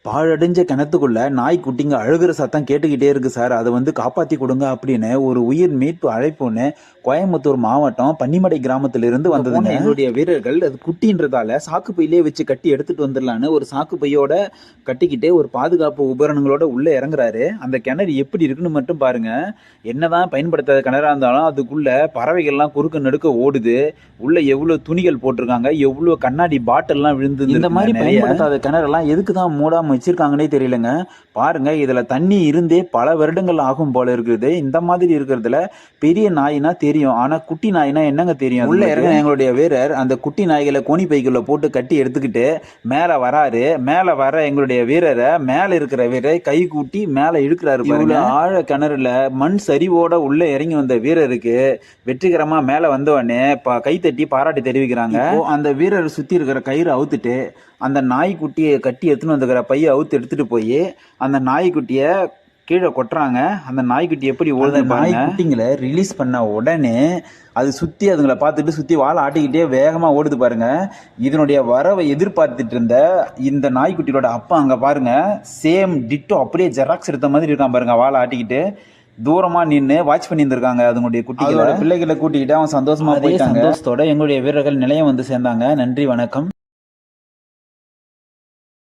பாழடைஞ்ச கிணத்துக்குள்ள நாய் குட்டிங்க அழுகிற சத்தம் கேட்டுக்கிட்டே இருக்கு சார். அதை காப்பாத்தி கொடுங்க அப்படின்னு ஒரு உயிர் மீட்பு அழைப்புன்னு கோயம்புத்தூர் மாவட்டம் பன்னிமடை கிராமத்திலிருந்து வந்ததுங்க. எங்களுடைய வீரர்கள் அது குட்டின்றதால சாக்கு பையிலே வச்சு கட்டி எடுத்துட்டு வந்துடலான்னு ஒரு சாக்கு பையோட கட்டிக்கிட்டு ஒரு பாதுகாப்பு உபகரணங்களோட உள்ள இறங்குறாரு. அந்த கிணறு எப்படி இருக்குன்னு மட்டும் பாருங்க. என்னதான் பயன்படுத்தாத கிணறா இருந்தாலும் அதுக்குள்ள பறவைகள்லாம் குறுக்க நடுக்க ஓடுது. உள்ள எவ்வளவு துணிகள் போட்டிருக்காங்க, எவ்வளவு கண்ணாடி பாட்டில்லாம் விழுந்து. இந்த மாதிரி பயன்படுத்தாத கிணறெல்லாம் எதுக்கு தான் மூடாம வச்சிருக்காங்கன்னே தெரியலங்க. பாருங்க, இதுல தண்ணி இருந்தே பல வருடங்கள் ஆகும் போல இருக்குது. இந்த மாதிரி இருக்கிறதுல பெரிய நாயினா தெரியும், ஆனா குட்டி நாயினா என்னங்க தெரியும்? உள்ள இறங்க எங்களுடைய வீரர் அந்த குட்டி நாய்களை கோணி பைக்குள்ள போட்டு கட்டி எடுத்துக்கிட்டு மேல வராரு. மேல வர எங்களுடைய வீரரை மேல இருக்கிற வீரரை கை கூட்டி மேல இழுக்கிறாரு. பாருங்க, ஆழ கிணறுல மண் சரிவோட உள்ள இறங்கி வந்த வீரருக்கு வெற்றிகரமா மேல வந்தவொடனே கைத்தட்டி பாராட்டி தெரிவிக்கிறாங்க. அந்த வீரர் சுத்தி இருக்கிற கயிறு அவுத்துட்டு அந்த நாய்க்குட்டியை கட்டி எடுத்துன்னு வந்துக்கிற பையை அவுத்து எடுத்துட்டு போய் அந்த நாய்க்குட்டியை கீழே கொட்டுறாங்க. அந்த நாய்க்குட்டி எப்படி ஓடுது, நாய்க்குட்டிங்களை ரிலீஸ் பண்ண உடனே அது சுற்றி அதுங்களை பார்த்துட்டு சுற்றி வாழை ஆட்டிக்கிட்டே வேகமாக ஓடுது பாருங்க. இதனுடைய வரவை எதிர்பார்த்துட்டு இருந்த இந்த நாய்க்குட்டியோட அப்பா அங்கே பாருங்க, சேம் டிட்டோ அப்படியே ஜெராக்ஸ் எடுத்த மாதிரி இருக்கான் பாருங்க. வாழை ஆட்டிக்கிட்டு தூரமா நின்று வாட்ச் பண்ணி இருந்திருக்காங்க. அதனுடைய குட்டிகளோட பிள்ளைகளை கூட்டிக்கிட்டு அவன் சந்தோஷமா போயிட்டாங்க. சந்தோஷத்தோட எங்களுடைய வீரர்கள் நிலையம் வந்து சேர்ந்தாங்க. நன்றி, வணக்கம்.